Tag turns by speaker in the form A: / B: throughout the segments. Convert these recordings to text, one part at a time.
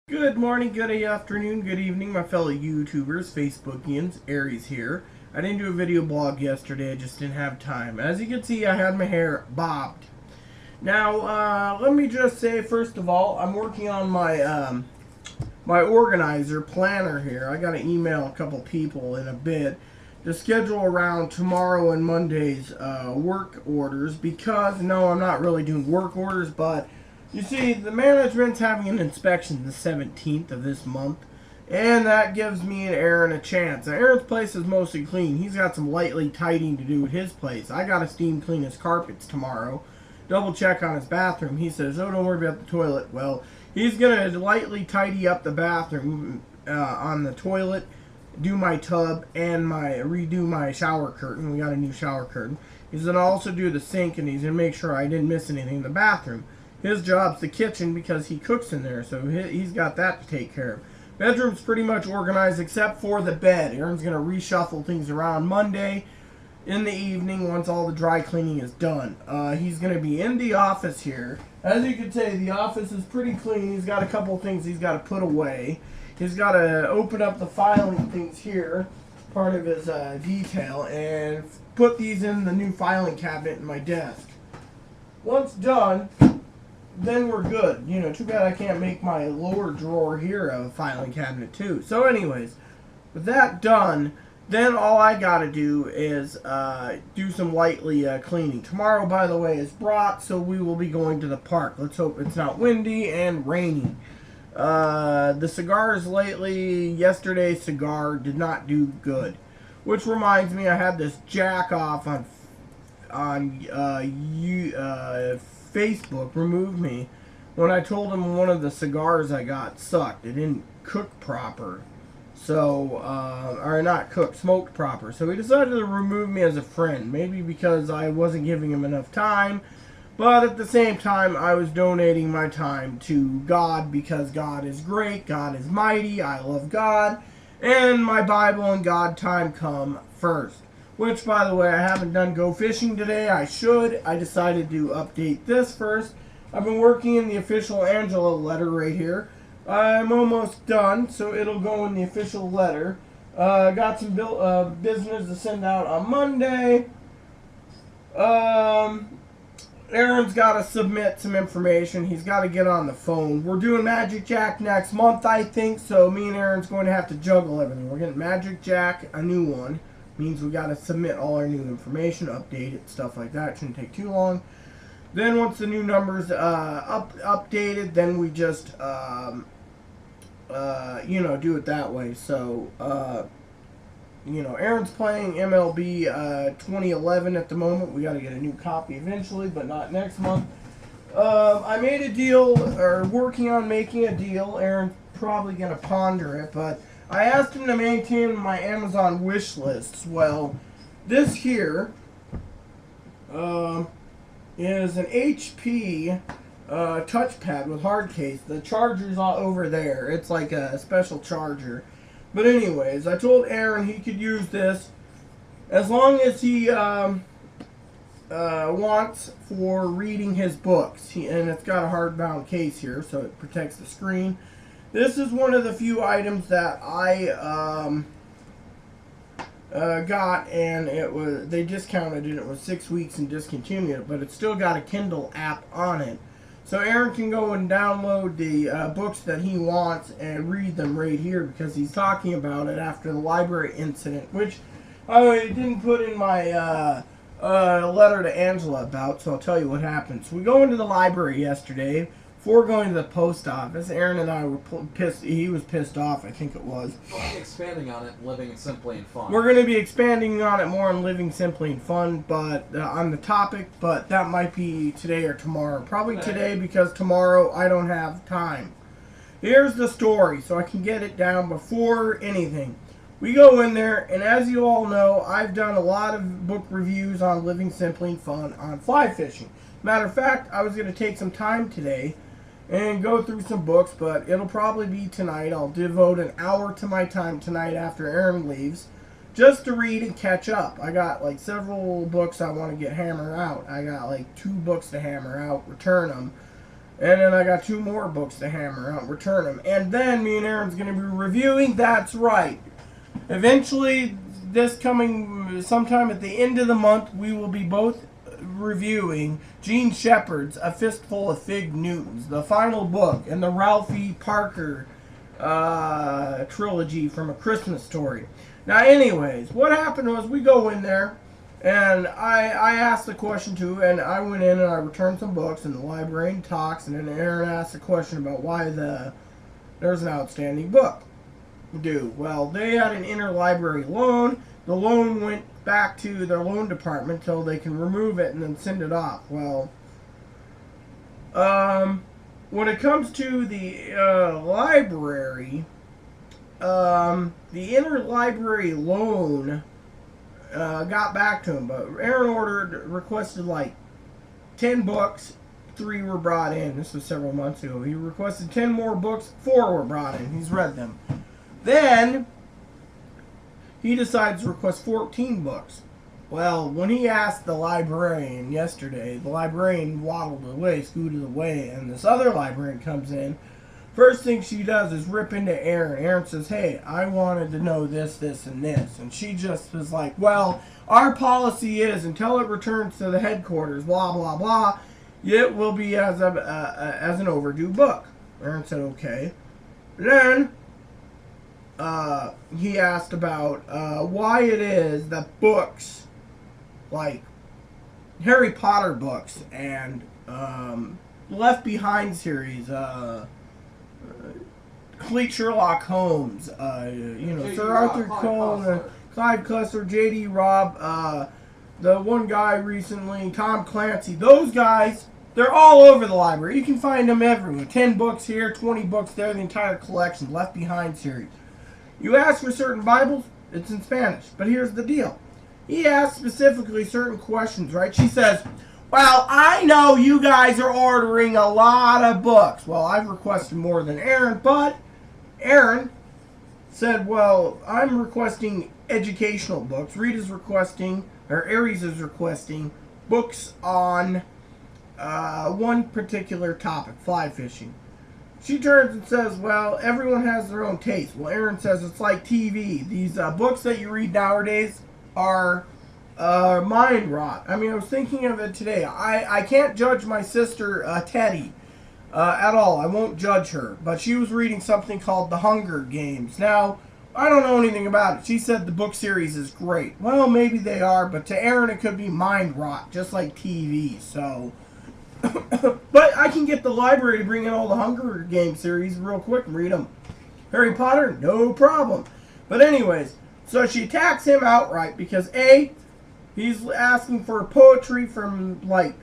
A: Good morning, good afternoon, good evening, my fellow YouTubers, Facebookians. Aries here. I didn't do a video blog yesterday, I just didn't have time. As you can see, I had my hair bobbed. Now, let me just say, first of all, I'm working on my organizer planner here. I got to email a couple people in a bit to schedule around tomorrow and Monday's work orders because, no, I'm not really doing work orders, but you see, the management's having an inspection the 17th of this month, and that gives me and Aaron a chance. Now, Aaron's place is mostly clean. He's got some lightly tidying to do at his place. I got to steam clean his carpets tomorrow, double check on his bathroom. He says, oh, don't worry about the toilet. Well, he's going to lightly tidy up the bathroom on the toilet, do my tub, and redo my shower curtain. We got a new shower curtain. He's going to also do the sink, and he's going to make sure I didn't miss anything in the bathroom. His job's the kitchen because he cooks in there, so he's got that to take care of. Bedroom's pretty much organized except for the bed. Aaron's going to reshuffle things around Monday in the evening once all the dry cleaning is done. He's going to be in the office here. As you can see, the office is pretty clean. He's got a couple things he's got to put away. He's got to open up the filing things here, part of his detail, and put these in the new filing cabinet in my desk. Once done, then we're good. You know, too bad I can't make my lower drawer here a filing cabinet too. So anyways, with that done, then all I gotta do is do some lightly cleaning. Tomorrow, by the way, is brought, so we will be going to the park. Let's hope it's not windy and rainy. The cigars lately, yesterday's cigar did not do good. Which reminds me, I had this jack off on Facebook remove me when I told him one of the cigars I got sucked. It didn't cook proper. So, or not cook, smoked proper. So he decided to remove me as a friend. Maybe because I wasn't giving him enough time. But at the same time, I was donating my time to God because God is great, God is mighty, I love God. And my Bible and God time come first. Which, by the way, I haven't done go fishing today. I should. I decided to update this first. I've been working in the official Angela letter right here. I'm almost done, so it'll go in the official letter. Got some business to send out on Monday. Aaron's got to submit some information. He's got to get on the phone. We're doing Magic Jack next month, I think, so me and Aaron's going to have to juggle everything. We're getting Magic Jack, a new one. Means we got to submit all our new information, update it, stuff like that. Shouldn't take too long. Then once the new numbers updated, then we just do it that way. So Aaron's playing MLB 2011 at the moment. We got to get a new copy eventually, but not next month. I made a deal, or working on making a deal. Aaron's probably gonna ponder it, but I asked him to maintain my Amazon wish lists. Well, this here is an HP touchpad with hard case. The charger's all over there. It's like a special charger. But anyways, I told Aaron he could use this as long as he wants for reading his books. And it's got a hardbound case here, so it protects the screen. This is one of the few items that I got, and they discounted it. It was 6 weeks and discontinued it, but it's still got a Kindle app on it. So Aaron can go and download the books that he wants and read them right here because he's talking about it after the library incident, which I didn't put in my letter to Angela about, so I'll tell you what happened. So we go into the library yesterday. Before going to the post office, Aaron and I were pissed. He was pissed off, I think it was.
B: We'll expanding on it, living simply and fun.
A: We're going to be expanding on it more on living simply and fun, but on the topic. But that might be today or tomorrow. Probably today because tomorrow I don't have time. Here's the story, so I can get it down before anything. We go in there, and as you all know, I've done a lot of book reviews on living simply and fun on fly fishing. Matter of fact, I was going to take some time today and go through some books, but it'll probably be tonight. I'll devote an hour to my time tonight after Aaron leaves just to read and catch up. I got like several books I want to get hammered out. I got like 2 books to hammer out, return them. And then I got 2 more books to hammer out and return them. And then me and Aaron's going to be reviewing, that's right. Eventually, this coming sometime at the end of the month, we will be both reviewing Gene Shepard's A Fistful of Fig Newtons, the final book in the Ralphie Parker trilogy from A Christmas Story. Now, anyways, what happened was we go in there, and I asked the question too, and I went in and I returned some books, and the librarian talks, and then Aaron asked a question about why there's an outstanding book due. Well, they had an interlibrary loan. The loan went back to their loan department till they can remove it and then send it off. Well, when it comes to the library, the interlibrary loan got back to him, but Aaron requested like 10 books, 3 were brought in. This was several months ago. He requested 10 more books, 4 were brought in. He's read them. Then he decides to request 14 books. Well, when he asked the librarian yesterday, the librarian waddled away, scooted away, and this other librarian comes in. First thing she does is rip into Aaron. Aaron says, hey, I wanted to know this, this, and this. And she just was like, well, our policy is until it returns to the headquarters, blah, blah, blah, it will be as an overdue book. Aaron said, okay. Then he asked about why it is that books, like Harry Potter books and Left Behind series, Complete Sherlock Holmes, Sir Arthur Conan, Clive Cussler, J.D. Robb, the one guy recently, Tom Clancy. Those guys, they're all over the library. You can find them everywhere. 10 books here, 20 books there, the entire collection, Left Behind series. You ask for certain Bibles, it's in Spanish. But here's the deal. He asked specifically certain questions, right? She says, well, I know you guys are ordering a lot of books. Well, I've requested more than Aaron, but Aaron said, well, I'm requesting educational books. Rita's requesting, or Aries is requesting, books on one particular topic, fly fishing. She turns and says, well, everyone has their own taste. Well, Aaron says it's like TV. These books that you read nowadays are mind rot. I mean, I was thinking of it today. I can't judge my sister, Teddy, at all. I won't judge her. But she was reading something called The Hunger Games. Now, I don't know anything about it. She said the book series is great. Well, maybe they are, but to Aaron it could be mind rot, just like TV, so... But I can get the library to bring in all the Hunger Games series real quick and read them. Harry Potter, no problem. But anyways, so she attacks him outright because A, he's asking for poetry from like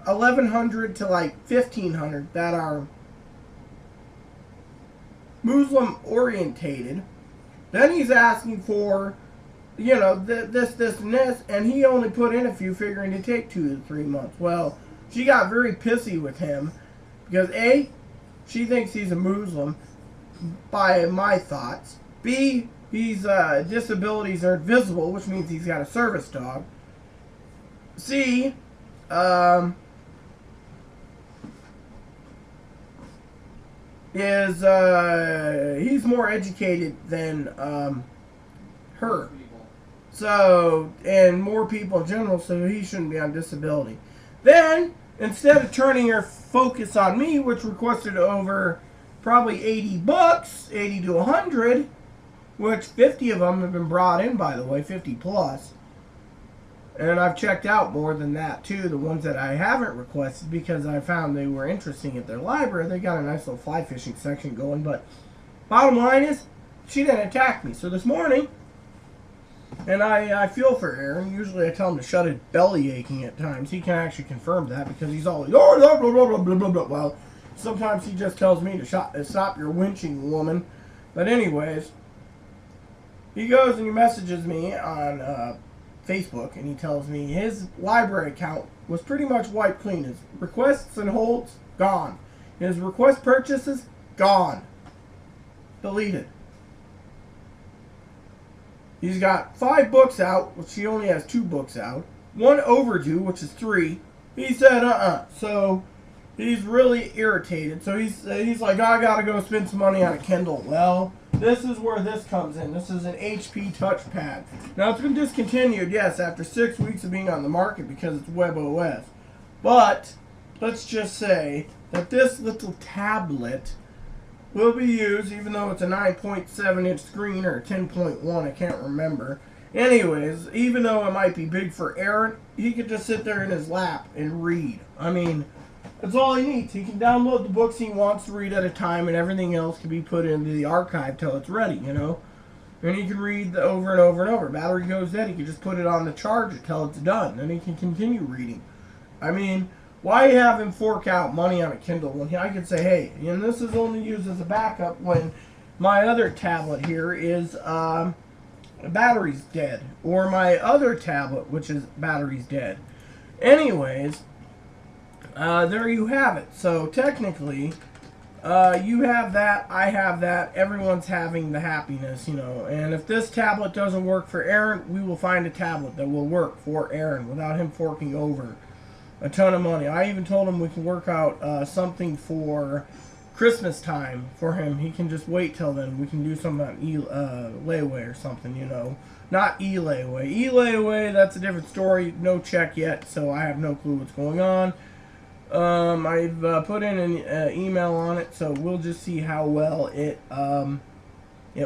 A: 1100 to like 1500 that are Muslim orientated. Then he's asking for, this, and this, and he only put in a few, figuring to take 2 to 3 months. Well, she got very pissy with him because A, she thinks he's a Muslim by my thoughts. B, his disabilities are invisible, which means he's got a service dog. C, he's more educated than her. So, and more people in general, so he shouldn't be on disability. Then, instead of turning her focus on me, which requested over probably 80 books, 80 to 100, which 50 of them have been brought in, by the way, 50 plus. And I've checked out more than that, too, the ones that I haven't requested, because I found they were interesting at their library. They got a nice little fly fishing section going, but bottom line is, she didn't attack me. So this morning, and I feel for Aaron. Usually I tell him to shut his belly aching at times. He can actually confirm that because he's always, oh, blah, blah, blah, blah, blah, blah. Well, sometimes he just tells me to stop your winching, woman. But anyways, he goes and he messages me on Facebook, and he tells me his library account was pretty much wiped clean. His requests and holds, gone. His request purchases, gone. Deleted. He's got 5 books out, which he only has 2 books out. 1 overdue, which is 3. He said, So he's really irritated. So he's like, I gotta go spend some money on a Kindle. Well, this is where this comes in. This is an HP touchpad. Now it's been discontinued, yes, after 6 weeks of being on the market because it's WebOS. But let's just say that this little tablet will be used, even though it's a 9.7 inch screen or 10.1, I can't remember. Anyways, even though it might be big for Aaron, he could just sit there in his lap and read. I mean, that's all he needs. He can download the books he wants to read at a time, and everything else can be put into the archive till it's ready, you know? And he can read over and over and over. Battery goes dead, he can just put it on the charger till it's done, and he can continue reading. I mean, why have him fork out money on a Kindle when I could say, hey, and this is only used as a backup when my other tablet here is battery's dead, or my other tablet, which is battery's dead. Anyways, there you have it. So technically, you have that, I have that, everyone's having the happiness, you know. And if this tablet doesn't work for Aaron, we will find a tablet that will work for Aaron without him forking over a ton of money. I even told him we can work out something for Christmas time for him. He can just wait till then. We can do something on layaway or something, you know. Not e-layaway. E-layaway, that's a different story. No check yet, so I have no clue what's going on. I've put in an email on it, so we'll just see how well it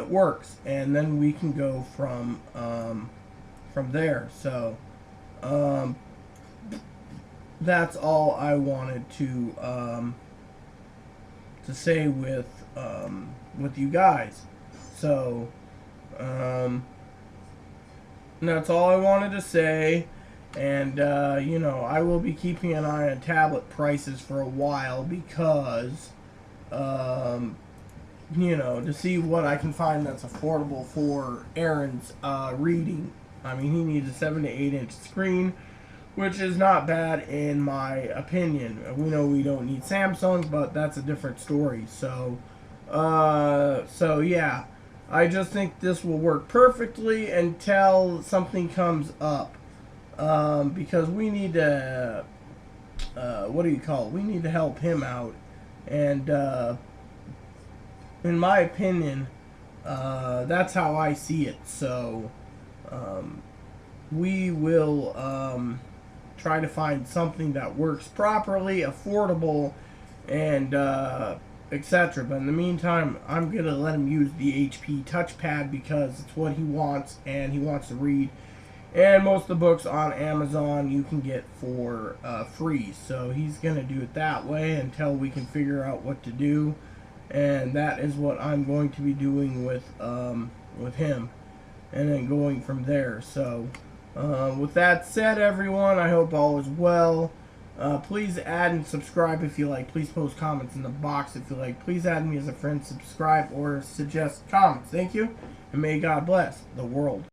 A: works, and then we can go from there. So that's all I wanted to say with you guys. So that's all I wanted to say. And you know, I will be keeping an eye on tablet prices for a while because you know, to see what I can find that's affordable for Aaron's reading. I mean, he needs a 7 to 8 inch screen, which is not bad in my opinion. We know we don't need Samsung, but that's a different story. So yeah, I just think this will work perfectly until something comes up. Because we need to, what do you call it? We need to help him out. And, in my opinion, that's how I see it. So, we will, try to find something that works properly, affordable, and, etc. But in the meantime, I'm going to let him use the HP touchpad because it's what he wants and he wants to read. And most of the books on Amazon you can get for free. So he's going to do it that way until we can figure out what to do. And that is what I'm going to be doing with him. And then going from there. So with that said, everyone, I hope all is well. Please add and subscribe if you like. Please post comments in the box if you like. Please add me as a friend, subscribe, or suggest comments. Thank you. And may God bless the world.